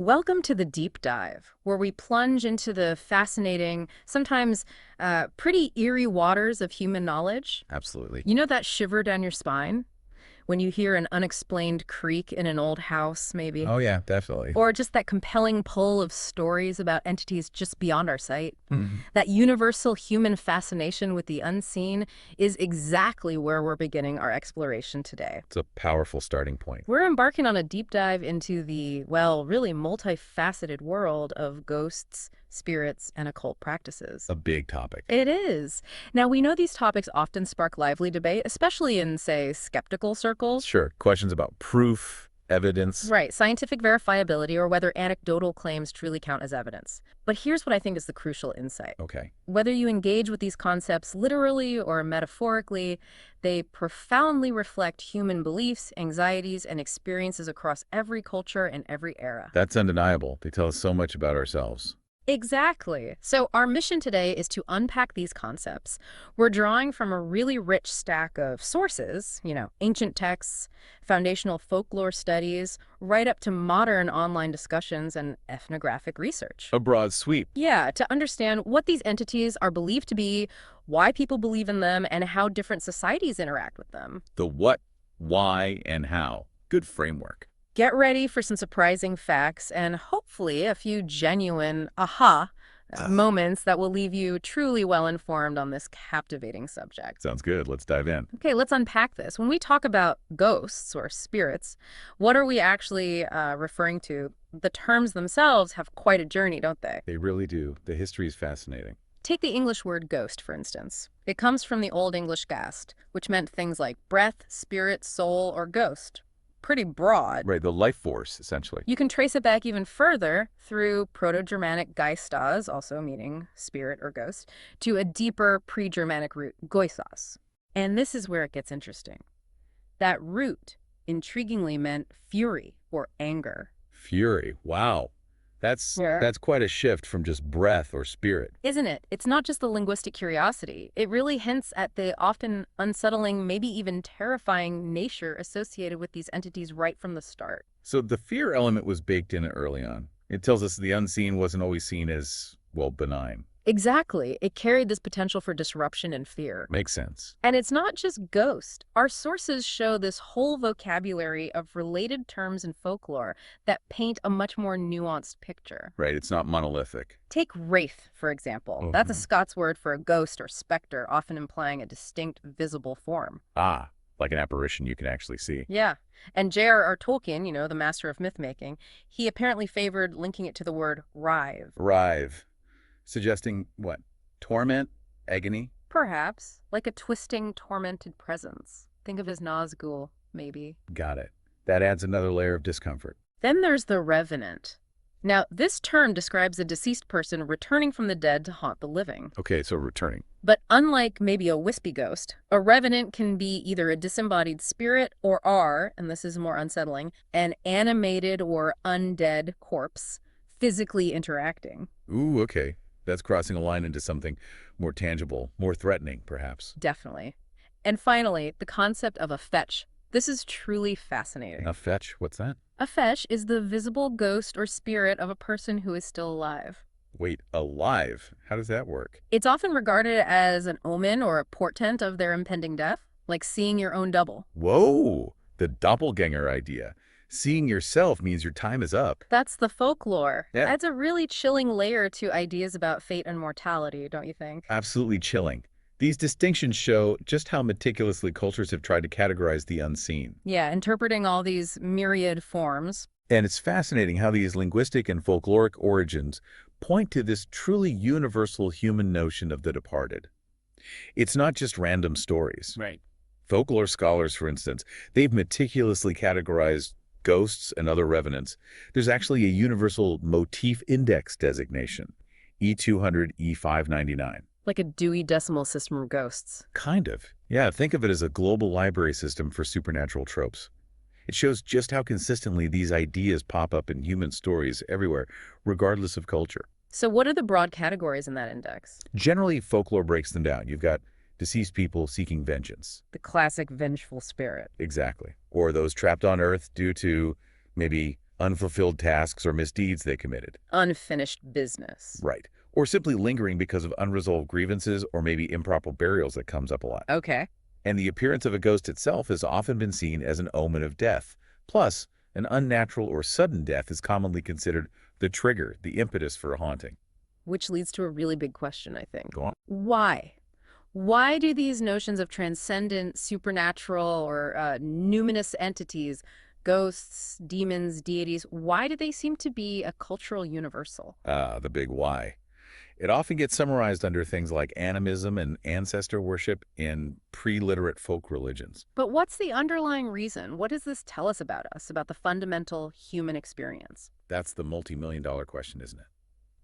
Welcome to the deep dive, where we plunge into the fascinating, sometimes pretty eerie waters of human knowledge. Absolutely. You know that shiver down your spine when you hear an unexplained creak in an old house, maybe? Oh, yeah, definitely. Or just that compelling pull of stories about entities just beyond our sight. Mhm. That universal human fascination with the unseen is exactly where we're beginning our exploration today. It's a powerful starting point. We're embarking on a deep dive into the, well, really multifaceted world of ghosts, spirits, and occult practices. A big topic. It is. Now, we know these topics often spark lively debate, especially in, say, skeptical circles. Sure, questions about proof, evidence. Right, scientific verifiability, or whether anecdotal claims truly count as evidence. But here's what I think is the crucial insight. Okay. Whether you engage with these concepts literally or metaphorically, they profoundly reflect human beliefs, anxieties, and experiences across every culture and every era. That's undeniable. They tell us so much about ourselves. Exactly. So our mission today is to unpack these concepts. We're drawing from a really rich stack of sources, ancient texts, foundational folklore studies, right up to modern online discussions and ethnographic research. A broad sweep. Yeah, to understand what these entities are believed to be, why people believe in them, and how different societies interact with them. The what, why, and how. Good framework. Get ready for some surprising facts and hopefully a few genuine aha moments that will leave you truly well-informed on this captivating subject. Sounds good. Let's dive in. Okay, let's unpack this. When we talk about ghosts or spirits, what are we actually referring to? The terms themselves have quite a journey, don't they? They really do. The history is fascinating. Take the English word ghost, for instance. It comes from the Old English gast, which meant things like breath, spirit, soul, or ghost. Pretty broad. Right, the life force, essentially. You can trace it back even further through Proto-Germanic geistas, also meaning spirit or ghost, to a deeper pre-Germanic root, goisas. And this is where it gets interesting. That root intriguingly meant fury or anger. Fury. Wow. That's Yeah. that's quite a shift from just breath or spirit. Isn't it? It's not just the linguistic curiosity. It really hints at the often unsettling, maybe even terrifying nature associated with these entities right from the start. So the fear element was baked in early on. It tells us the unseen wasn't always seen as, well, benign. Exactly. It carried this potential for disruption and fear. Makes sense. And it's not just ghost. Our sources show this whole vocabulary of related terms in folklore that paint a much more nuanced picture. Right, it's not monolithic. Take wraith, for example. That's a Scots word for a ghost or specter, often implying a distinct visible form. Ah, like an apparition you can actually see. Yeah. And J.R.R. Tolkien, the master of myth-making, he apparently favored linking it to the word writhe. Writhe. Suggesting what? Torment? Agony? Perhaps, like a twisting, tormented presence. Think of as Nazgul, maybe. Got it. That adds another layer of discomfort. Then there's the revenant. Now, this term describes a deceased person returning from the dead to haunt the living. Okay, so returning. But unlike maybe a wispy ghost, a revenant can be either a disembodied spirit or and this is more unsettling, an animated or undead corpse physically interacting. Ooh, okay. That's crossing a line into something more tangible, more threatening, perhaps. Definitely. And finally, the concept of a fetch. This is truly fascinating. A fetch? What's that? A fetch is the visible ghost or spirit of a person who is still alive. Wait, alive? How does that work? It's often regarded as an omen or a portent of their impending death, like seeing your own double. Whoa! The doppelganger idea. Seeing yourself means your time is up. That's the folklore. Yeah. Adds a really chilling layer to ideas about fate and mortality, don't you think? Absolutely chilling. These distinctions show just how meticulously cultures have tried to categorize the unseen. Yeah, interpreting all these myriad forms. And it's fascinating how these linguistic and folkloric origins point to this truly universal human notion of the departed. It's not just random stories. Right. Folklore scholars, for instance, they've meticulously categorized ghosts and other revenants. There's actually a universal motif index designation, E200 E599. Like a Dewey Decimal System of ghosts. Kind of. Yeah, think of it as a global library system for supernatural tropes. It shows just how consistently these ideas pop up in human stories everywhere, regardless of culture. So what are the broad categories in that index? Generally, folklore breaks them down. You've got deceased people seeking vengeance. The classic vengeful spirit. Exactly. Or those trapped on Earth due to maybe unfulfilled tasks or misdeeds they committed. Unfinished business. Right. Or simply lingering because of unresolved grievances or maybe improper burials that comes up a lot. Okay. And the appearance of a ghost itself has often been seen as an omen of death. Plus, an unnatural or sudden death is commonly considered the trigger, the impetus for a haunting. Which leads to a really big question, I think. Go on. Why? Why do these notions of transcendent, supernatural, or numinous entities, ghosts, demons, deities, why do they seem to be a cultural universal? The big why. It often gets summarized under things like animism and ancestor worship in pre-literate folk religions. But what's the underlying reason? What does this tell us, about the fundamental human experience? That's the multi-million-dollar question, isn't it?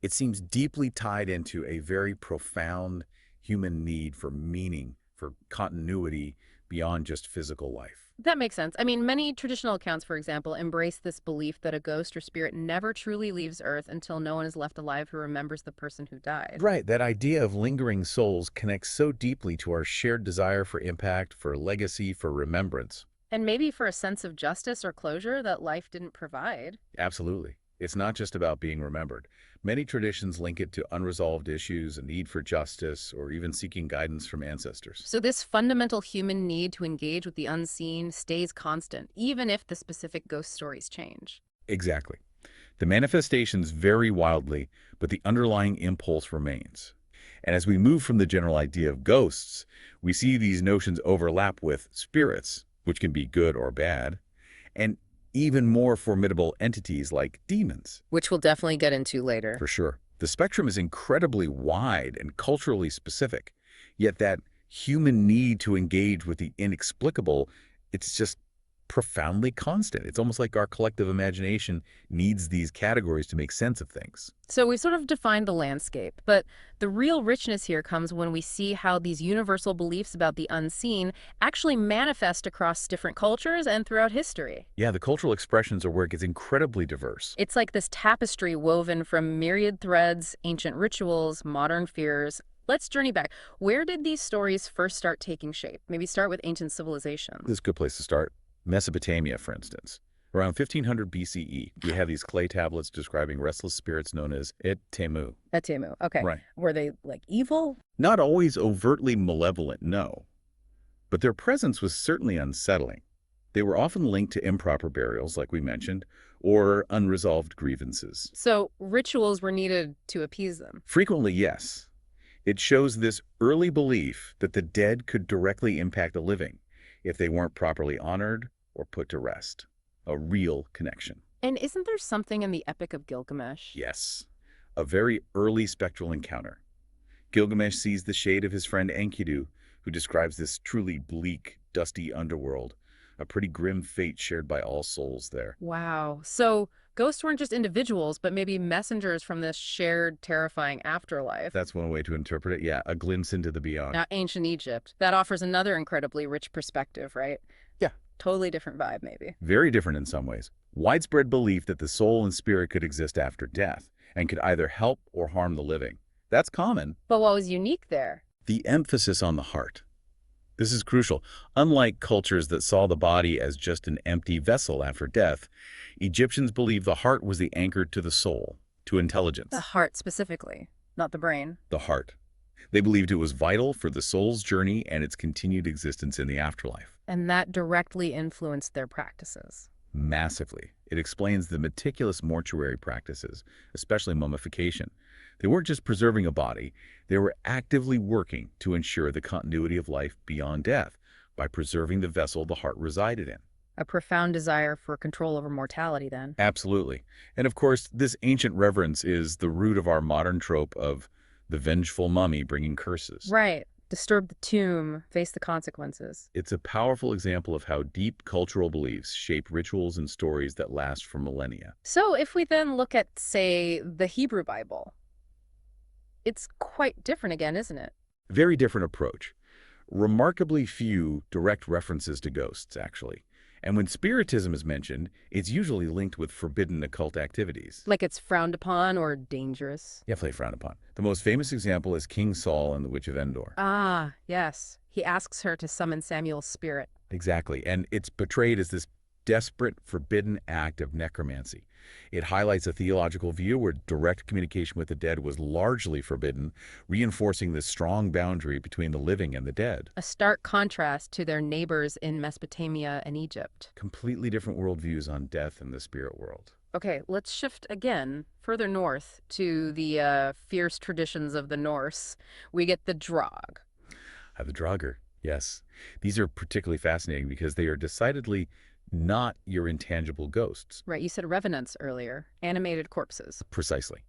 It seems deeply tied into a very profound human need for meaning, for continuity beyond just physical life. That makes sense. I mean, many traditional accounts, for example, embrace this belief that a ghost or spirit never truly leaves Earth until no one is left alive who remembers the person who died. Right, that idea of lingering souls connects so deeply to our shared desire for impact, for legacy, for remembrance. And maybe for a sense of justice or closure that life didn't provide. Absolutely. It's not just about being remembered. Many traditions link it to unresolved issues, a need for justice, or even seeking guidance from ancestors. So this fundamental human need to engage with the unseen stays constant, even if the specific ghost stories change. Exactly. The manifestations vary wildly, but the underlying impulse remains. And as we move from the general idea of ghosts, we see these notions overlap with spirits, which can be good or bad, and even more formidable entities like demons. Which we'll definitely get into later. For sure. The spectrum is incredibly wide and culturally specific, yet that human need to engage with the inexplicable, it's just profoundly constant. It's almost like our collective imagination needs these categories to make sense of things. So we sort of defined the landscape, but the real richness here comes when we see how these universal beliefs about the unseen actually manifest across different cultures and throughout history. Yeah, the cultural expressions are where it gets incredibly diverse. It's like this tapestry woven from myriad threads, ancient rituals, modern fears. Let's journey back. Where did these stories first start taking shape? Maybe start with ancient civilizations. This is a good place to start. Mesopotamia, for instance. Around 1500 BCE, we have these clay tablets describing restless spirits known as Temu. Temu, okay. Right. Were they, like, evil? Not always overtly malevolent, no. But their presence was certainly unsettling. They were often linked to improper burials, like we mentioned, or unresolved grievances. So rituals were needed to appease them. Frequently, yes. It shows this early belief that the dead could directly impact the living if they weren't properly honored or put to rest. A real connection. And isn't there something in the Epic of Gilgamesh? Yes, a very early spectral encounter. Gilgamesh sees the shade of his friend Enkidu, who describes this truly bleak, dusty underworld, a pretty grim fate shared by all souls there. Wow. So ghosts weren't just individuals, but maybe messengers from this shared, terrifying afterlife. That's one way to interpret it. Yeah, a glimpse into the beyond. Now, ancient Egypt. That offers another incredibly rich perspective, right? Yeah. Totally different vibe, maybe. Very different in some ways. Widespread belief that the soul and spirit could exist after death and could either help or harm the living. That's common. But what was unique there? The emphasis on the heart. This is crucial. Unlike cultures that saw the body as just an empty vessel after death, Egyptians believed the heart was the anchor to the soul, to intelligence. The heart specifically, not the brain. The heart. They believed it was vital for the soul's journey and its continued existence in the afterlife. And that directly influenced their practices. Massively. It explains the meticulous mortuary practices, especially mummification. They weren't just preserving a body, they were actively working to ensure the continuity of life beyond death by preserving the vessel the heart resided in. A profound desire for control over mortality, then. Absolutely. And of course, this ancient reverence is the root of our modern trope of the vengeful mummy bringing curses. Right. Disturb the tomb, face the consequences. It's a powerful example of how deep cultural beliefs shape rituals and stories that last for millennia. So if we then look at, say, the Hebrew Bible, it's quite different again, isn't it? Very different approach. Remarkably few direct references to ghosts, actually. And when spiritism is mentioned, it's usually linked with forbidden occult activities. Like it's frowned upon or dangerous. Definitely frowned upon. The most famous example is King Saul and the Witch of Endor. Ah, yes. He asks her to summon Samuel's spirit. Exactly. And it's portrayed as this desperate, forbidden act of necromancy. It highlights a theological view where direct communication with the dead was largely forbidden, reinforcing the strong boundary between the living and the dead. A stark contrast to their neighbors in Mesopotamia and Egypt. Completely different worldviews on death and the spirit world. Okay, let's shift again further north to the fierce traditions of the Norse. We get the Drog. The Draugr, yes. These are particularly fascinating because they are decidedly not your intangible ghosts. Right, you said revenants earlier, animated corpses. Precisely.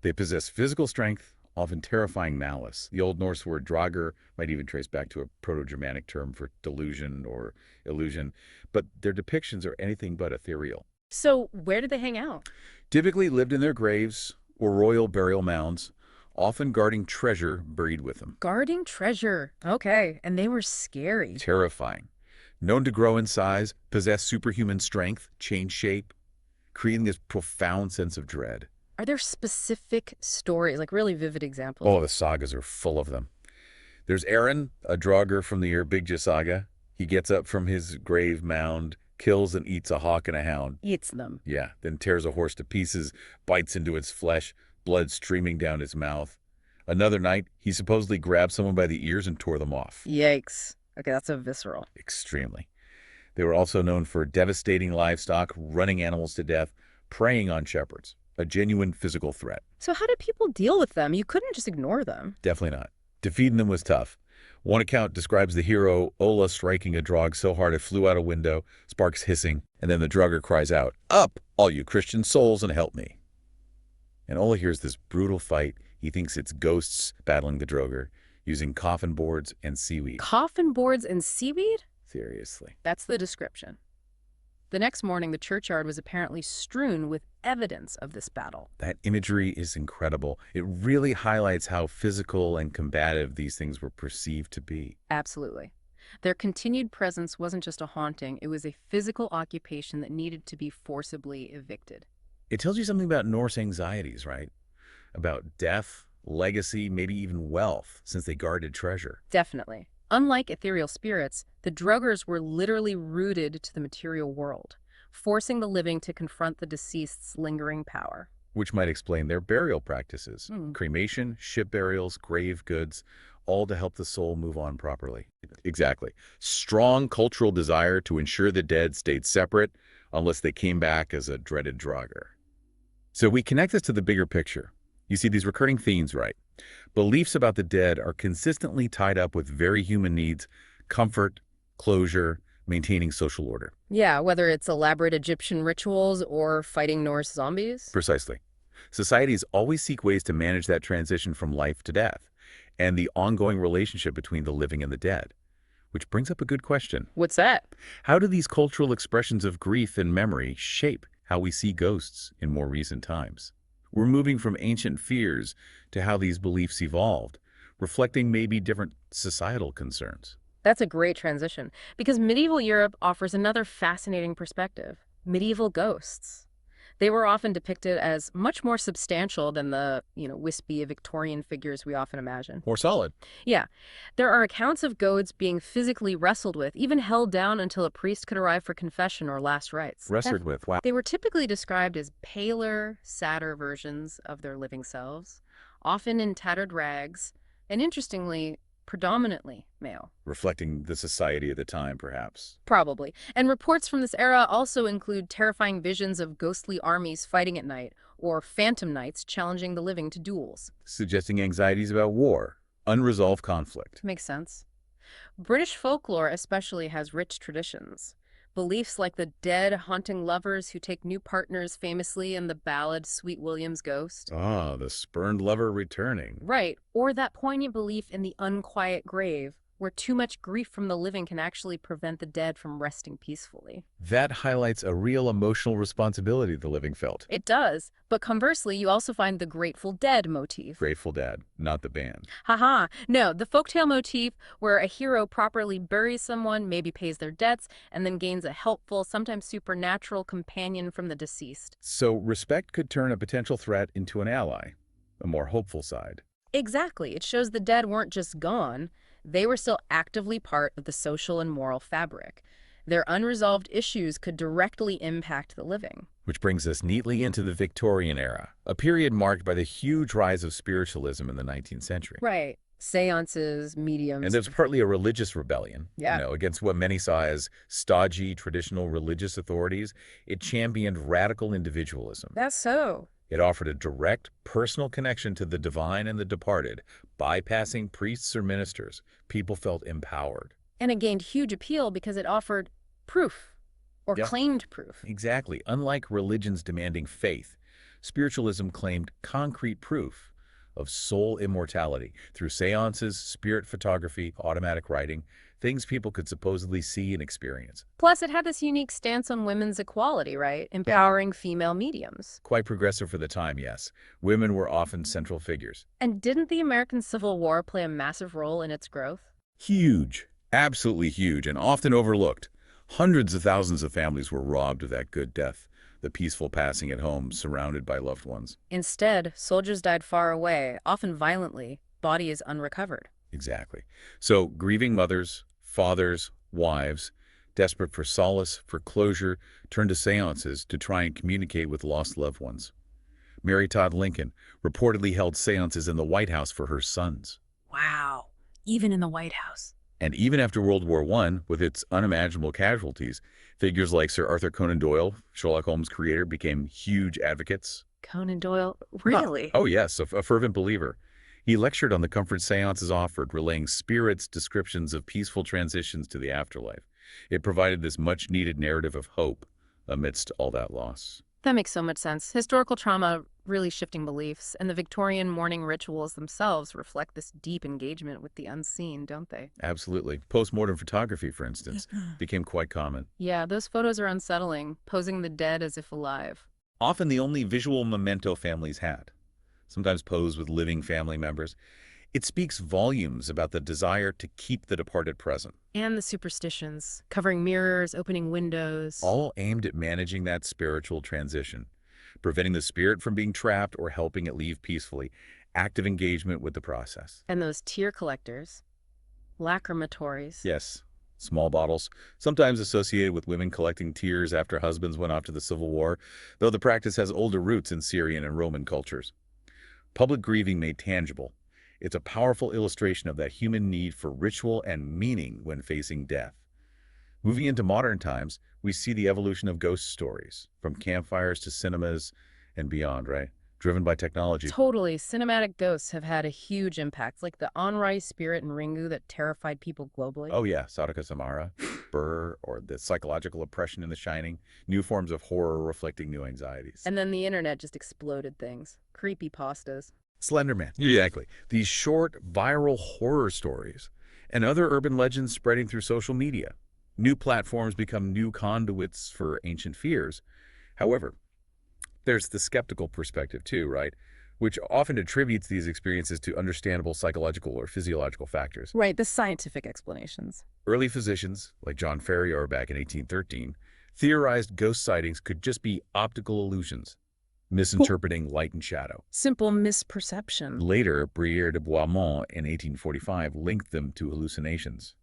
They possess physical strength, often terrifying malice. The Old Norse word draugr might even trace back to a Proto-Germanic term for delusion or illusion, but their depictions are anything but ethereal. So where did they hang out? Typically lived in their graves or royal burial mounds, often guarding treasure buried with them. Guarding treasure. Okay, and they were scary. Terrifying. Known to grow in size, possess superhuman strength, change shape, creating this profound sense of dread. Are there specific stories, like really vivid examples? Oh, the sagas are full of them. There's Aaron, a draugr from the Erbigja saga. He gets up from his grave mound, kills and eats a hawk and a hound. Eats them. Yeah, then tears a horse to pieces, bites into its flesh, blood streaming down his mouth. Another night, he supposedly grabbed someone by the ears and tore them off. Yikes. Okay, that's so visceral. Extremely. They were also known for devastating livestock, running animals to death, preying on shepherds. A genuine physical threat. So how did people deal with them? You couldn't just ignore them. Definitely not. Defeating them was tough. One account describes the hero Ola striking a draug so hard it flew out a window, sparks hissing, and then the draugr cries out, "Up, all you Christian souls, and help me." And Ola hears this brutal fight. He thinks it's ghosts battling the draugr, using coffin boards and seaweed. Coffin boards and seaweed? Seriously. That's the description. The next morning, the churchyard was apparently strewn with evidence of this battle. That imagery is incredible. It really highlights how physical and combative these things were perceived to be. Absolutely. Their continued presence wasn't just a haunting, it was a physical occupation that needed to be forcibly evicted. It tells you something about Norse anxieties, right? About death, legacy, maybe even wealth, since they guarded treasure. Definitely. Unlike ethereal spirits, the Draugrs were literally rooted to the material world, forcing the living to confront the deceased's lingering power. Which might explain their burial practices. Cremation, ship burials, grave goods, all to help the soul move on properly. Exactly. Strong cultural desire to ensure the dead stayed separate unless they came back as a dreaded draugr. So we connect this to the bigger picture. You see these recurring themes, right? Beliefs about the dead are consistently tied up with very human needs, comfort, closure, maintaining social order. Yeah, whether it's elaborate Egyptian rituals or fighting Norse zombies. Precisely. Societies always seek ways to manage that transition from life to death and the ongoing relationship between the living and the dead. Which brings up a good question. What's that? How do these cultural expressions of grief and memory shape how we see ghosts in more recent times? We're moving from ancient fears to how these beliefs evolved, reflecting maybe different societal concerns. That's a great transition, because medieval Europe offers another fascinating perspective: medieval ghosts. They were often depicted as much more substantial than the, wispy Victorian figures we often imagine. More solid. Yeah. There are accounts of ghosts being physically wrestled with, even held down until a priest could arrive for confession or last rites. Wrestled with, wow. They were typically described as paler, sadder versions of their living selves, often in tattered rags, and interestingly, predominantly male. Reflecting the society of the time, perhaps. Probably. And reports from this era also include terrifying visions of ghostly armies fighting at night, or phantom knights challenging the living to duels. Suggesting anxieties about war, unresolved conflict. Makes sense. British folklore especially has rich traditions. Beliefs like the dead haunting lovers who take new partners, famously in the ballad Sweet William's Ghost. Ah, the spurned lover returning. Right, or that poignant belief in the unquiet grave, where too much grief from the living can actually prevent the dead from resting peacefully. That highlights a real emotional responsibility the living felt. It does, but conversely, you also find the Grateful Dead motif. Grateful Dead, not the band. Haha, no, the folktale motif where a hero properly buries someone, maybe pays their debts, and then gains a helpful, sometimes supernatural companion from the deceased. So respect could turn a potential threat into an ally, a more hopeful side. Exactly, it shows the dead weren't just gone. They were still actively part of the social and moral fabric. Their unresolved issues could directly impact the living. Which brings us neatly into the Victorian era, a period marked by the huge rise of spiritualism in the 19th century. Right. Seances, And mediums. there's partly a religious rebellion, Yeah. against what many saw as stodgy traditional religious authorities. It championed radical individualism. That's so. It offered a direct, personal connection to the divine and the departed, bypassing priests or ministers. People felt empowered. And it gained huge appeal because it offered proof, or Yeah. claimed proof. Exactly. Unlike religions demanding faith, spiritualism claimed concrete proof of soul immortality through seances, spirit photography, automatic writing, things people could supposedly see and experience. Plus, it had this unique stance on women's equality, right? Empowering female mediums. Quite progressive for the time, yes. Women were often central figures. And didn't the American Civil War play a massive role in its growth? Huge. Absolutely huge, and often overlooked. Hundreds of thousands of families were robbed of that good death, the peaceful passing at home, surrounded by loved ones. Instead, soldiers died far away, often violently, bodies unrecovered. Exactly. So grieving mothers, fathers, wives, desperate for solace, for closure, turned to seances to try and communicate with lost loved ones. Mary Todd Lincoln reportedly held seances in the White House for her sons. Wow. Even in the White House. And even after World War I, with its unimaginable casualties, figures like Sir Arthur Conan Doyle, Sherlock Holmes' creator, became huge advocates. Conan Doyle? Really? Oh, yes, a fervent believer. He lectured on the comfort seances offered, relaying spirits' descriptions of peaceful transitions to the afterlife. It provided this much-needed narrative of hope amidst all that loss. That makes so much sense. Historical trauma really shifting beliefs, and the Victorian mourning rituals themselves reflect this deep engagement with the unseen, don't they? Absolutely. Postmortem photography, for instance, became quite common. Yeah, those photos are unsettling, posing the dead as if alive. Often the only visual memento families had, sometimes posed with living family members. It speaks volumes about the desire to keep the departed present. And the superstitions, covering mirrors, opening windows. All aimed at managing that spiritual transition, preventing the spirit from being trapped or helping it leave peacefully. Active engagement with the process. And those tear collectors, lacrimatories. Yes, small bottles, sometimes associated with women collecting tears after husbands went off to the Civil War, though the practice has older roots in Syrian and Roman cultures. Public grieving made tangible. It's a powerful illustration of that human need for ritual and meaning when facing death. Moving into modern times, we see the evolution of ghost stories, from campfires to cinemas and beyond, right? Driven by technology. Totally. Cinematic ghosts have had a huge impact, like the Onrai spirit in Ringu that terrified people globally. Oh yeah, Sadaka Samara, Burr, or the psychological oppression in The Shining, new forms of horror reflecting new anxieties. And then the internet just exploded things. Creepy pastas. Slenderman. Exactly. These short, viral horror stories and other urban legends spreading through social media. New platforms become new conduits for ancient fears. However, there's the skeptical perspective too, right? Which often attributes these experiences to understandable psychological or physiological factors. Right, the scientific explanations. Early physicians, like John Ferrier back in 1813, theorized ghost sightings could just be optical illusions, misinterpreting light and shadow. Simple misperception. Later, Brière de Boismont in 1845 linked them to hallucinations.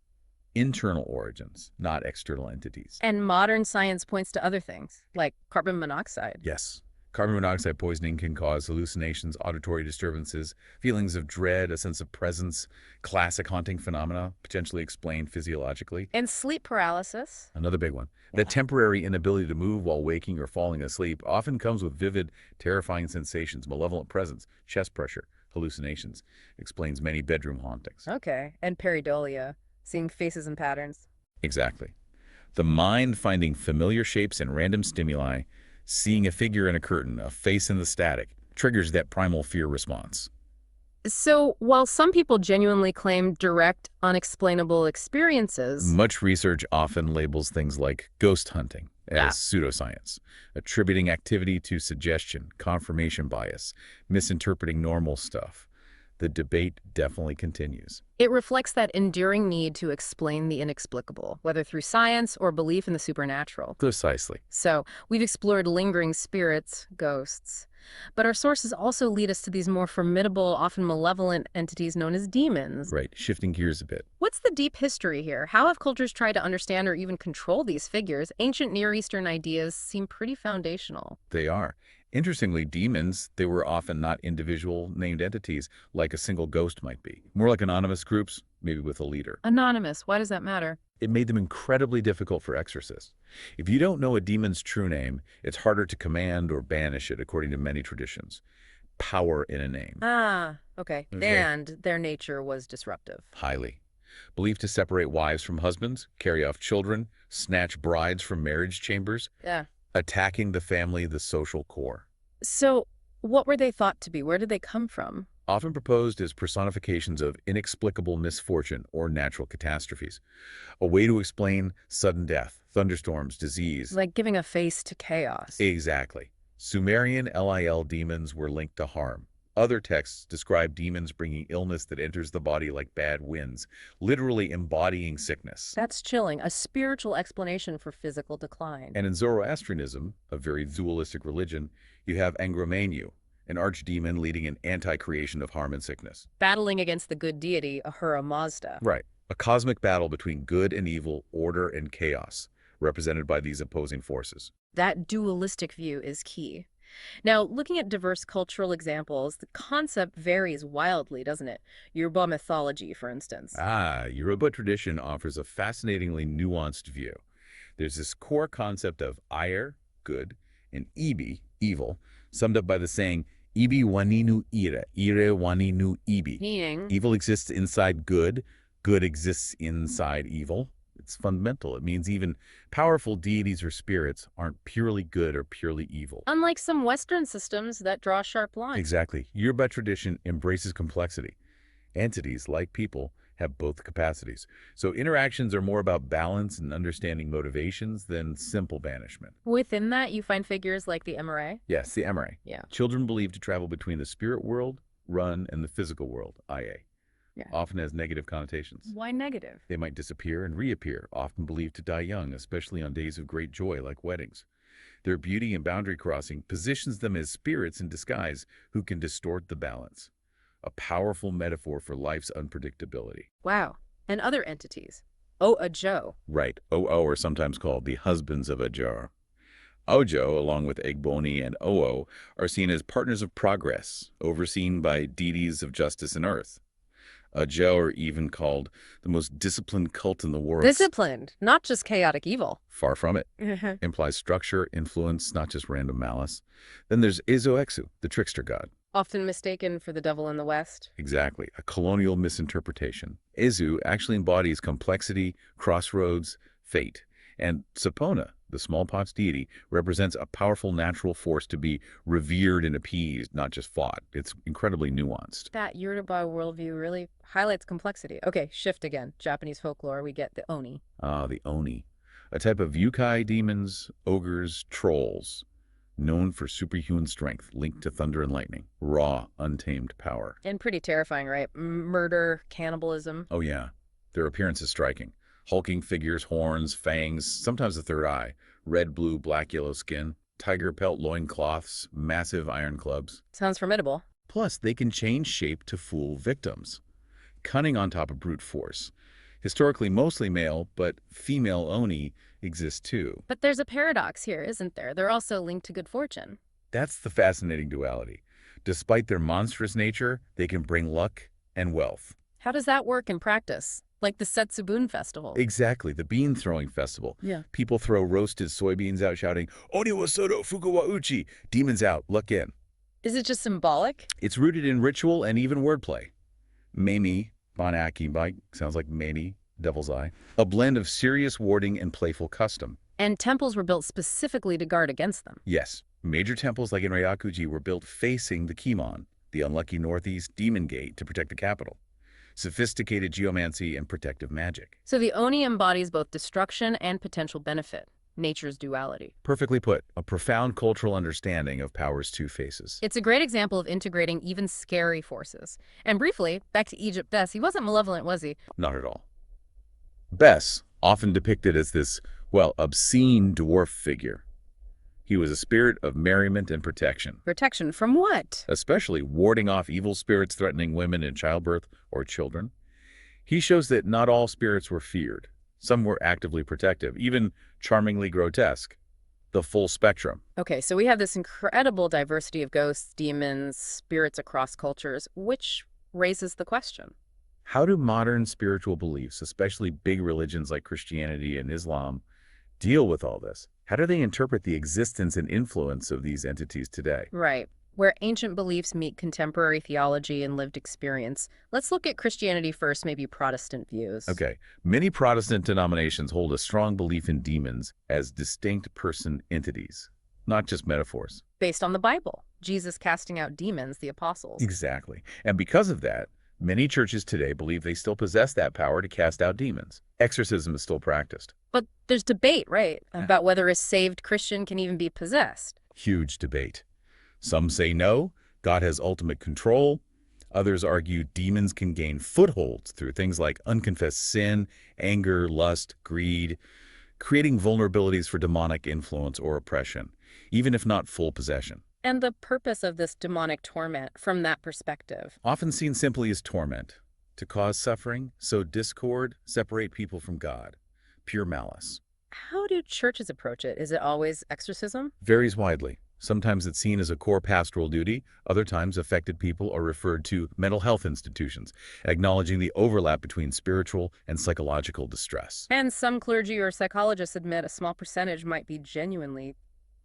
Internal origins, not external entities. And modern science points to other things, like carbon monoxide. Yes. Carbon monoxide poisoning can cause hallucinations, auditory disturbances, feelings of dread, a sense of presence, classic haunting phenomena, potentially explained physiologically. And sleep paralysis. Another big one. The temporary inability to move while waking or falling asleep often comes with vivid, terrifying sensations, malevolent presence, chest pressure, hallucinations. Explains many bedroom hauntings. Okay. And pareidolia, seeing faces and patterns. Exactly. The mind finding familiar shapes and random stimuli, seeing a figure in a curtain, a face in the static, triggers that primal fear response. So, while some people genuinely claim direct, unexplainable experiences, Much research often labels things like ghost hunting as pseudoscience, attributing activity to suggestion, confirmation bias, misinterpreting normal stuff. The debate definitely continues. it reflects that enduring need to explain the inexplicable, whether through science or belief in the supernatural. Precisely. So, we've explored lingering spirits, ghosts, But our sources also lead us to these more formidable, often malevolent entities known as demons. Right, shifting gears a bit. What's the deep history here? How have cultures tried to understand or even control these figures? Ancient Near Eastern ideas seem pretty foundational. They are. Interestingly, demons, they were often not individual named entities like a single ghost might be. More like anonymous groups, maybe with a leader. Anonymous, why does that matter? It made them incredibly difficult for exorcists. If you don't know a demon's true name, it's harder to command or banish it according to many traditions. Power in a name. Ah, okay. Okay. And their nature was disruptive. Highly. Believed to separate wives from husbands, carry off children, snatch brides from marriage chambers, Yeah. attacking the family, the social core. So, what were they thought to be? Where did they come from? Often proposed as personifications of inexplicable misfortune or natural catastrophes. A way to explain sudden death, thunderstorms, disease. Like giving a face to chaos. Exactly. Sumerian Lil demons were linked to harm. Other texts describe demons bringing illness that enters the body like bad winds, literally embodying sickness. That's chilling. A spiritual explanation for physical decline. And in Zoroastrianism, a very dualistic religion, you have Angramenyu, an archdemon leading an anti-creation of harm and sickness. Battling against the good deity, Ahura Mazda. Right. A cosmic battle between good and evil, order and chaos, represented by these opposing forces. That dualistic view is key. Now, looking at diverse cultural examples, the concept varies wildly, doesn't it? Yoruba mythology, for instance. Yoruba tradition offers a fascinatingly nuanced view. There's this core concept of ire, good, and ibi, evil, summed up by the saying, ibi waninu ire, ire waninu ibi. Meaning, Evil exists inside good, good exists inside evil. It's fundamental. It means even powerful deities or spirits aren't purely good or purely evil. unlike some Western systems that draw sharp lines. Exactly. Yoruba tradition embraces complexity. Entities, like people, have both capacities. So interactions are more about balance and understanding motivations than simple banishment. Within that, you find figures like the Emire. Yes, the Emire. Yeah. Children believed to travel between the spirit world, run, and the physical world, IA. Yeah. Often has negative connotations. Why negative? They might disappear and reappear, often believed to die young, especially on days of great joy like weddings. Their beauty and boundary crossing positions them as spirits in disguise who can distort the balance. A powerful metaphor for life's unpredictability. Wow. And other entities. Oh, a Joe. Right, OO are sometimes called the husbands of Ajar. Ojo, along with Egboni and Oo, are seen as partners of progress, overseen by deities of justice and earth. Ajo are even called the most disciplined cult in the world. Disciplined, not just chaotic evil. Far from it. Implies structure, influence, not just random malice. Then there's Ezoexu, the trickster god. Often mistaken for the devil in the West. Exactly, a colonial misinterpretation. Ezu actually embodies complexity, crossroads, fate. And Sapona, the smallpox deity, represents a powerful natural force to be revered and appeased, not just fought. It's incredibly nuanced. That Yoruba worldview really highlights complexity. Okay, shift again. Japanese folklore, we get the Oni. The Oni, a type of yukai demons, ogres, trolls, known for superhuman strength, linked to thunder and lightning, raw, untamed power. And pretty terrifying, right? Murder, cannibalism. Oh yeah, their appearance is striking. Hulking figures, horns, fangs, sometimes a third eye, red, blue, black, yellow skin, tiger pelt loincloths, massive iron clubs. Sounds formidable. Plus, they can change shape to fool victims. Cunning on top of brute force. Historically mostly male, but female Oni exist too. But there's a paradox here, isn't there? They're also linked to good fortune. That's the fascinating duality. Despite their monstrous nature, they can bring luck and wealth. How does that work in practice? Like the Setsubun festival. Exactly, the bean throwing festival. Yeah. People throw roasted soybeans out shouting, Oni wa soto fuku wa uchi, demons out, luck in. Is it just symbolic? It's rooted in ritual and even wordplay. Meimi, Bonaki bike, sounds like Mani, devil's eye. A blend of serious warding and playful custom. And temples were built specifically to guard against them. Yes, major temples like in Ryakuji were built facing the Kimon, the unlucky northeast demon gate, to protect the capital. Sophisticated geomancy and protective magic. So the Oni embodies both destruction and potential benefit. Nature's duality. Perfectly put, a profound cultural understanding of power's two faces. It's a great example of integrating even scary forces. And briefly, back to Egypt Bess, he wasn't malevolent, was he? Not at all. Bes, often depicted as this, well, obscene dwarf figure. He was a spirit of merriment and protection, Protection from what? especially warding off evil spirits threatening women in childbirth or children. He shows that not all spirits were feared. Some were actively protective, even charmingly grotesque. The full spectrum. Okay, so we have this incredible diversity of ghosts, demons, spirits across cultures, which raises the question. How do modern spiritual beliefs, especially big religions like Christianity and Islam, deal with all this? How do they interpret the existence and influence of these entities today? Right. Where ancient beliefs meet contemporary theology and lived experience, let's look at Christianity first, maybe Protestant views. Okay, many Protestant denominations hold a strong belief in demons as distinct person entities, not just metaphors. Based on the Bible, Jesus casting out demons, the apostles. Exactly. And because of that, many churches today believe they still possess that power to cast out demons. Exorcism is still practiced. But there's debate, right, about whether a saved Christian can even be possessed. Huge debate. Some say no, God has ultimate control. Others argue demons can gain footholds through things like unconfessed sin, anger, lust, greed, creating vulnerabilities for demonic influence or oppression, even if not full possession. And the purpose of this demonic torment from that perspective. Often seen simply as torment, to cause suffering, sow discord, separate people from God. Pure malice. How do churches approach it? Is it always exorcism? Varies widely. Sometimes it's seen as a core pastoral duty. Other times, affected people are referred to mental health institutions, acknowledging the overlap between spiritual and psychological distress. And some clergy or psychologists admit a small percentage might be genuinely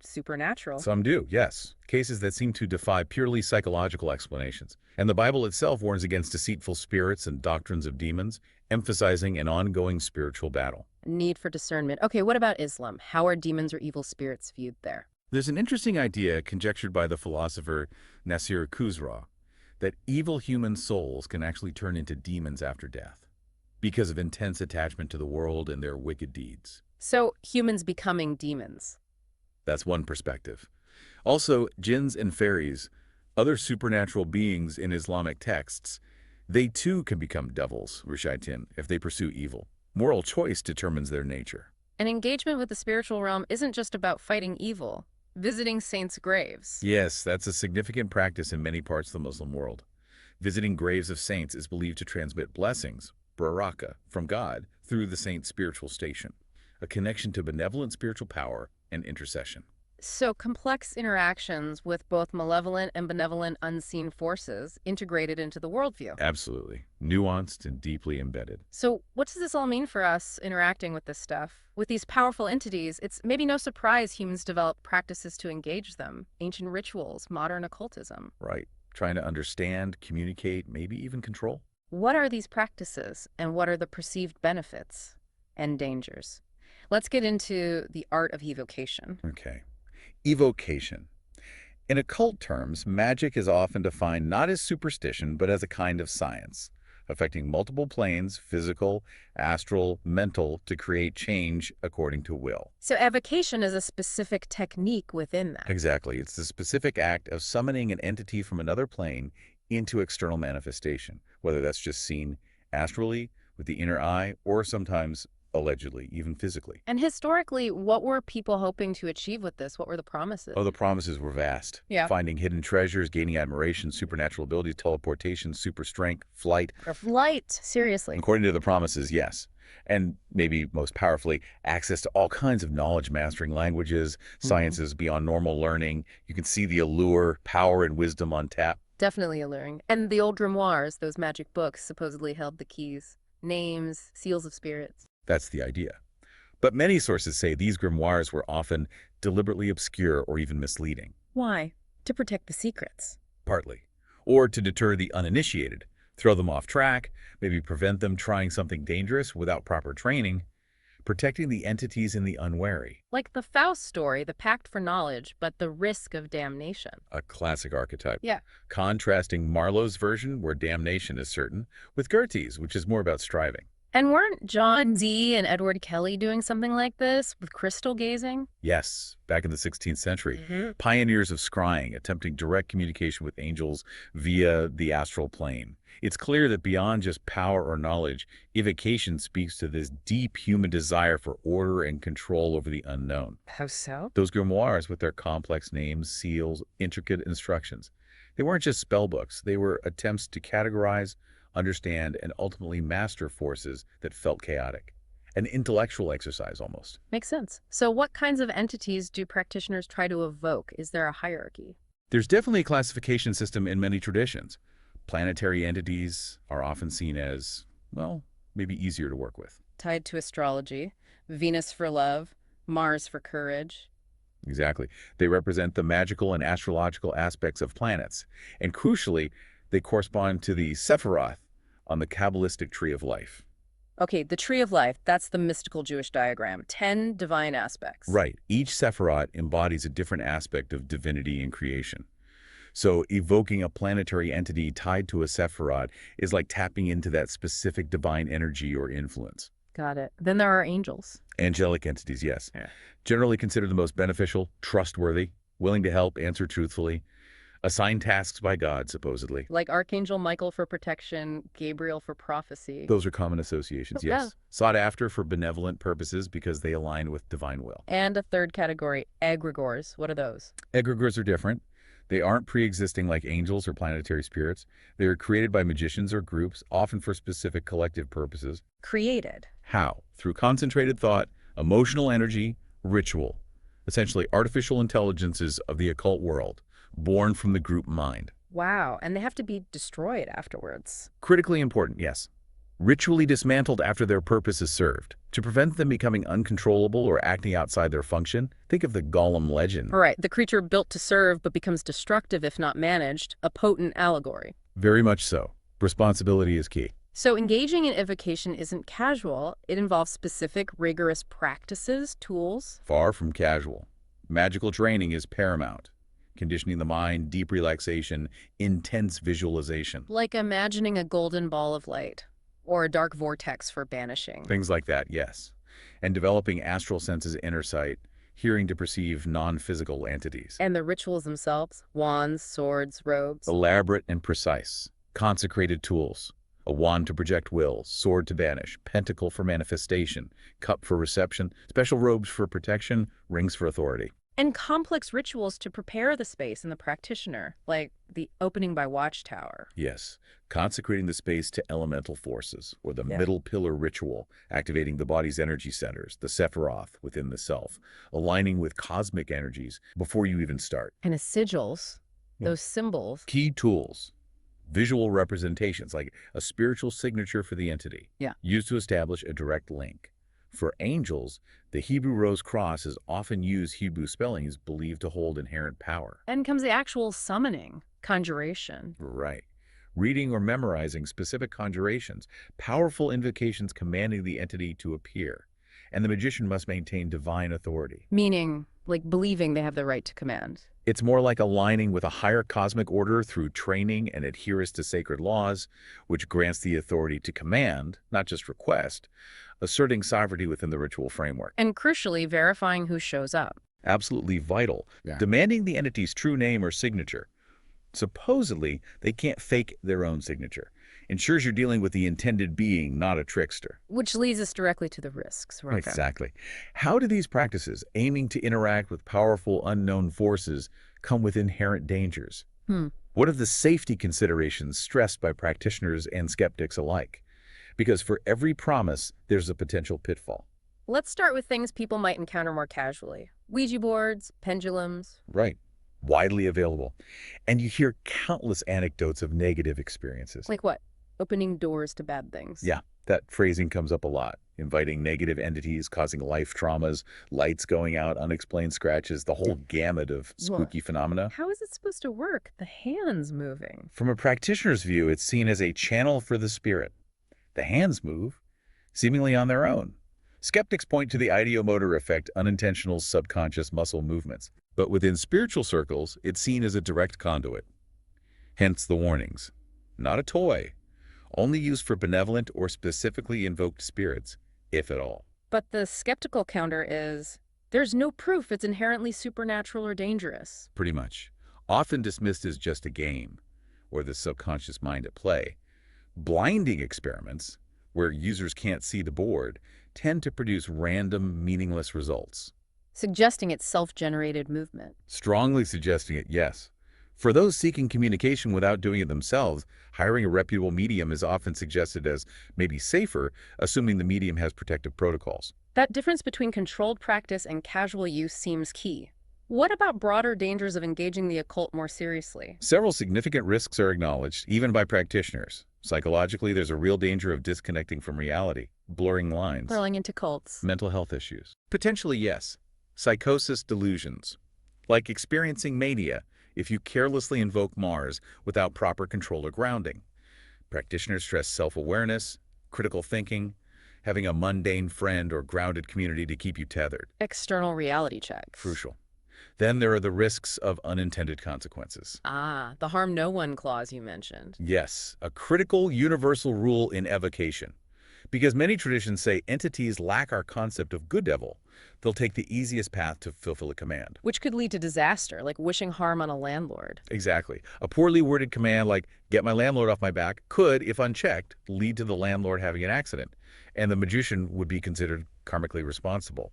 supernatural. Some do, yes. Cases that seem to defy purely psychological explanations. And the Bible itself warns against deceitful spirits and doctrines of demons, emphasizing an ongoing spiritual battle. Need for discernment. Okay, what about Islam? How are demons or evil spirits viewed there? There's an interesting idea conjectured by the philosopher Nasir Khusraw that evil human souls can actually turn into demons after death because of intense attachment to the world and their wicked deeds. So humans becoming demons. That's one perspective. Also, jinns and fairies, other supernatural beings in Islamic texts, they too can become devils, Rishaitin, if they pursue evil. Moral choice determines their nature. An engagement with the spiritual realm isn't just about fighting evil. Visiting saints' graves. Yes, that's a significant practice in many parts of the Muslim world. Visiting graves of saints is believed to transmit blessings, baraka, from God through the saint's spiritual station, a connection to benevolent spiritual power and intercession. So complex interactions with both malevolent and benevolent unseen forces integrated into the worldview. Absolutely. Nuanced and deeply embedded. So what does this all mean for us interacting with this stuff? With these powerful entities, it's maybe no surprise humans develop practices to engage them. Ancient rituals, modern occultism. Right. Trying to understand, communicate, maybe even control. What are these practices and what are the perceived benefits and dangers? Let's get into the art of evocation. Okay. Evocation. In occult terms, magic is often defined not as superstition, but as a kind of science, affecting multiple planes, physical, astral, mental, to create change according to will. So evocation is a specific technique within that. Exactly. It's the specific act of summoning an entity from another plane into external manifestation, whether that's just seen astrally, with the inner eye, or sometimes allegedly, even physically. And historically, what were people hoping to achieve with this? What were the promises? Oh, the promises were vast. Yeah. Finding hidden treasures, gaining admiration, supernatural abilities, teleportation, super strength, flight. Or flight, seriously. According to the promises, yes. And maybe most powerfully, access to all kinds of knowledge, mastering languages, sciences beyond normal learning. You can see the allure, power, and wisdom on tap. Definitely alluring. And the old grimoires, those magic books, supposedly held the keys, names, seals of spirits. That's the idea. But many sources say these grimoires were often deliberately obscure or even misleading. Why? To protect the secrets. Partly. Or to deter the uninitiated, throw them off track, maybe prevent them trying something dangerous without proper training, protecting the entities in the unwary. Like the Faust story, the pact for knowledge, but the risk of damnation. A classic archetype. Yeah. Contrasting Marlowe's version, where damnation is certain, with Goethe's, which is more about striving. And weren't John Dee and Edward Kelly doing something like this with crystal gazing? Yes, back in the 16th century, Hmm. pioneers of scrying attempting direct communication with angels via the astral plane. It's clear that beyond just power or knowledge, evocation speaks to this deep human desire for order and control over the unknown. How so? Those grimoires with their complex names, seals, intricate instructions, they weren't just spell books. They were attempts to categorize, understand, and ultimately master forces that felt chaotic. An intellectual exercise almost. Makes sense. So what kinds of entities do practitioners try to evoke? Is there a hierarchy? There's definitely a classification system in many traditions. Planetary entities are often seen as, well, maybe easier to work with. Tied to astrology, Venus for love, Mars for courage. Exactly. They represent the magical and astrological aspects of planets. And crucially, they correspond to the Sephiroth on the Kabbalistic tree of life. Okay, the Tree of Life, that's the mystical Jewish diagram. 10 divine aspects. Right. Each Sephiroth embodies a different aspect of divinity and creation. So evoking a planetary entity tied to a Sephiroth is like tapping into that specific divine energy or influence. Got it. Then there are angels. Angelic entities, yes. Yeah. Generally considered the most beneficial, trustworthy, willing to help, answer truthfully, assigned tasks by God, supposedly. Like Archangel Michael for protection, Gabriel for prophecy. Those are common associations, Oh, yes. yeah. Sought after for benevolent purposes because they align with divine will. And a third category, egregores. What are those? Egregores are different. They aren't pre-existing like angels or planetary spirits. They are created by magicians or groups, often for specific collective purposes. Created. How? Through concentrated thought, emotional energy, ritual. Essentially artificial intelligences of the occult world, born from the group mind. Wow, and they have to be destroyed afterwards. Critically important, yes. Ritually dismantled after their purpose is served. To prevent them becoming uncontrollable or acting outside their function, think of the Golem legend. All right, the creature built to serve but becomes destructive if not managed, a potent allegory. Very much so. Responsibility is key. So engaging in evocation isn't casual. It involves specific, rigorous practices, tools. Far from casual. Magical training is paramount. Conditioning the mind, deep relaxation, intense visualization. Like imagining a golden ball of light or a dark vortex for banishing. Things like that, yes. And developing astral senses, inner sight, hearing to perceive non-physical entities. And the rituals themselves, wands, swords, robes. Elaborate and precise. Consecrated tools. A wand to project will, sword to banish, pentacle for manifestation, cup for reception, special robes for protection, rings for authority. And complex rituals to prepare the space and the practitioner, like the opening by watchtower. Yes, consecrating the space to elemental forces, or the Yeah. middle pillar ritual, activating the body's energy centers, the Sephiroth within the self, aligning with cosmic energies before you even start. And the sigils, Yeah. those symbols. Key tools, visual representations, like a spiritual signature for the entity, Yeah. used to establish a direct link. For angels, the Hebrew rose cross is often used Hebrew spellings believed to hold inherent power. Then comes the actual summoning, conjuration. Right. Reading or memorizing specific conjurations, powerful invocations commanding the entity to appear, and the magician must maintain divine authority. Meaning, like believing they have the right to command. It's more like aligning with a higher cosmic order through training and adherence to sacred laws, which grants the authority to command, not just request, asserting sovereignty within the ritual framework. And crucially, verifying who shows up. Absolutely vital. Yeah. Demanding the entity's true name or signature. Supposedly, they can't fake their own signature. Ensures you're dealing with the intended being, not a trickster. Which leads us directly to the risks. Okay. Exactly. How do these practices, aiming to interact with powerful unknown forces, come with inherent dangers? What are the safety considerations stressed by practitioners and skeptics alike? Because for every promise, there's a potential pitfall. Let's start with things people might encounter more casually. Ouija boards, pendulums. Right. Widely available. And you hear countless anecdotes of negative experiences. Like what? Opening doors to bad things. Yeah, that phrasing comes up a lot. Inviting negative entities, causing life traumas, lights going out, unexplained scratches, the whole gamut of spooky phenomena. How is it supposed to work? The hands moving. From a practitioner's view, it's seen as a channel for the spirit. The hands move, seemingly on their own. Skeptics point to the ideomotor effect, unintentional subconscious muscle movements. But within spiritual circles, it's seen as a direct conduit. Hence the warnings. Not a toy. Only used for benevolent or specifically invoked spirits, if at all. But the skeptical counter is, there's no proof it's inherently supernatural or dangerous. Pretty much. Often dismissed as just a game, or the subconscious mind at play. Blinding experiments, where users can't see the board, tend to produce random, meaningless results. Suggesting it's self-generated movement. Strongly suggesting it, yes. For those seeking communication without doing it themselves, hiring a reputable medium is often suggested as maybe safer, assuming the medium has protective protocols. That difference between controlled practice and casual use seems key. What about broader dangers of engaging the occult more seriously? Several significant risks are acknowledged, even by practitioners. Psychologically, there's a real danger of disconnecting from reality, blurring lines, Hurling into cults. mental health issues. Potentially, yes. Psychosis delusions, like experiencing mania if you carelessly invoke Mars without proper control or grounding. Practitioners stress self-awareness, critical thinking, having a mundane friend or grounded community to keep you tethered. External reality checks. Crucial. Then there are the risks of unintended consequences. Ah, the harm no one clause you mentioned. Yes, a critical universal rule in evocation. Because many traditions say entities lack our concept of good devil, they'll take the easiest path to fulfill a command. Which could lead to disaster, like wishing harm on a landlord. Exactly. A poorly worded command like, get my landlord off my back, could, if unchecked, lead to the landlord having an accident, and the magician would be considered karmically responsible.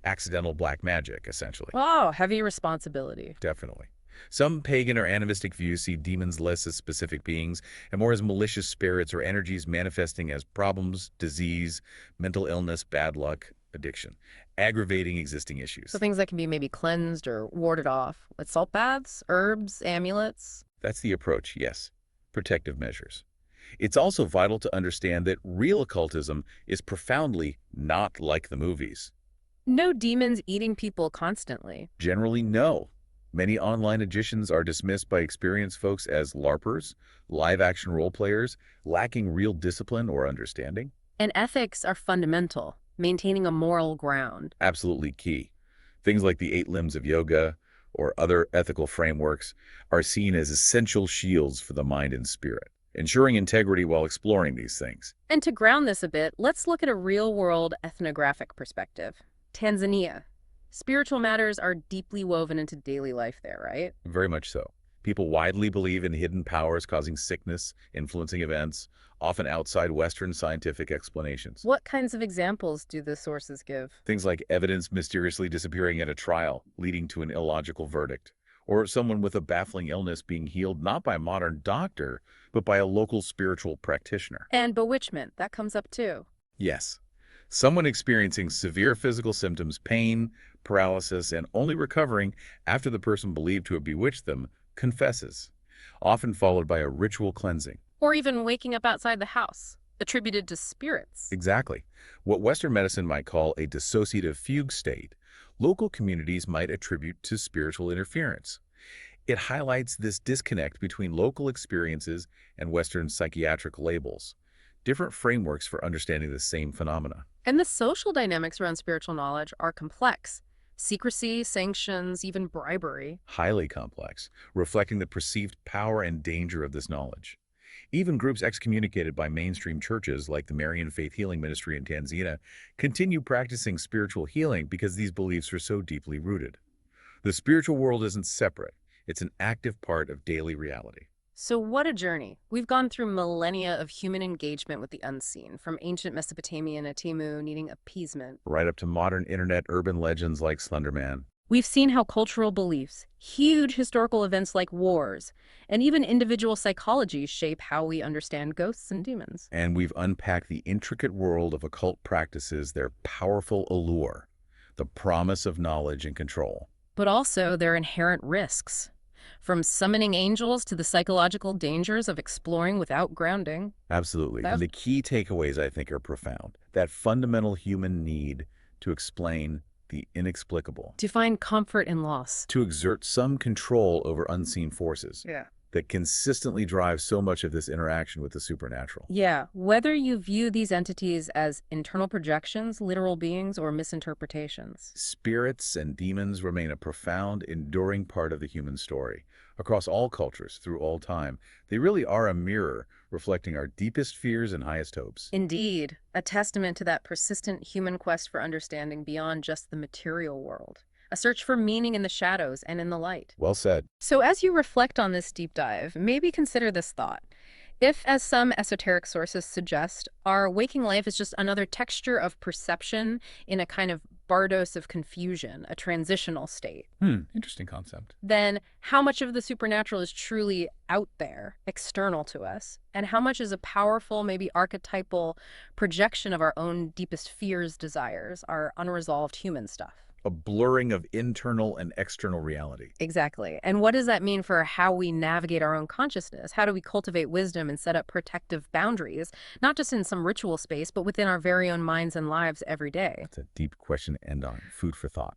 Accidental black magic, essentially. Oh, heavy responsibility. Definitely. Some pagan or animistic views see demons less as specific beings and more as malicious spirits or energies manifesting as problems, disease, mental illness, bad luck, addiction, aggravating existing issues. So things that can be maybe cleansed or warded off, with salt baths, herbs, amulets. That's the approach, yes. Protective measures. It's also vital to understand that real occultism is profoundly not like the movies. No demons eating people constantly. Generally, no. Many online magicians are dismissed by experienced folks as LARPers, live-action role players, lacking real discipline or understanding. And ethics are fundamental, maintaining a moral ground. Absolutely key. Things like the 8 limbs of yoga or other ethical frameworks are seen as essential shields for the mind and spirit, ensuring integrity while exploring these things. And to ground this a bit, let's look at a real-world ethnographic perspective. Tanzania. Spiritual matters are deeply woven into daily life there, right? Very much so. People widely believe in hidden powers causing sickness, influencing events, often outside Western scientific explanations. What kinds of examples do the sources give? Things like evidence mysteriously disappearing at a trial, leading to an illogical verdict, or someone with a baffling illness being healed not by a modern doctor, but by a local spiritual practitioner. And bewitchment, that comes up too. Yes. Someone experiencing severe physical symptoms, pain, paralysis, and only recovering after the person believed to have bewitched them confesses, often followed by a ritual cleansing. Or even waking up outside the house, attributed to spirits. Exactly. What Western medicine might call a dissociative fugue state, local communities might attribute to spiritual interference. It highlights this disconnect between local experiences and Western psychiatric labels, different frameworks for understanding the same phenomena. And the social dynamics around spiritual knowledge are complex. Secrecy, sanctions, even bribery. Highly complex, reflecting the perceived power and danger of this knowledge. Even groups excommunicated by mainstream churches like the Marian Faith Healing Ministry in Tanzania continue practicing spiritual healing because these beliefs are so deeply rooted. The spiritual world isn't separate. It's an active part of daily reality. So what a journey. We've gone through millennia of human engagement with the unseen, from ancient Mesopotamian Atimu needing appeasement. Right up to modern internet urban legends like Slender Man. We've seen how cultural beliefs, huge historical events like wars, and even individual psychology shape how we understand ghosts and demons. And we've unpacked the intricate world of occult practices, their powerful allure, the promise of knowledge and control. But also their inherent risks. From summoning angels to the psychological dangers of exploring without grounding. Absolutely. And the key takeaways, I think, are profound. That fundamental human need to explain the inexplicable. To find comfort in loss. To exert some control over unseen forces. Yeah. That consistently drive so much of this interaction with the supernatural. Yeah, whether you view these entities as internal projections, literal beings, or misinterpretations. Spirits and demons remain a profound, enduring part of the human story. Across all cultures, through all time, they really are a mirror, reflecting our deepest fears and highest hopes. Indeed, a testament to that persistent human quest for understanding beyond just the material world. A search for meaning in the shadows and in the light. Well said. So as you reflect on this deep dive, maybe consider this thought. If, as some esoteric sources suggest, our waking life is just another texture of perception in a kind of bardos of confusion, a transitional state, Interesting concept. then how much of the supernatural is truly out there, external to us, and how much is a powerful, maybe archetypal projection of our own deepest fears, desires, our unresolved human stuff? A blurring of internal and external reality. Exactly. And what does that mean for how we navigate our own consciousness? How do we cultivate wisdom and set up protective boundaries, not just in some ritual space, but within our very own minds and lives every day? That's a deep question to end on. Food for thought.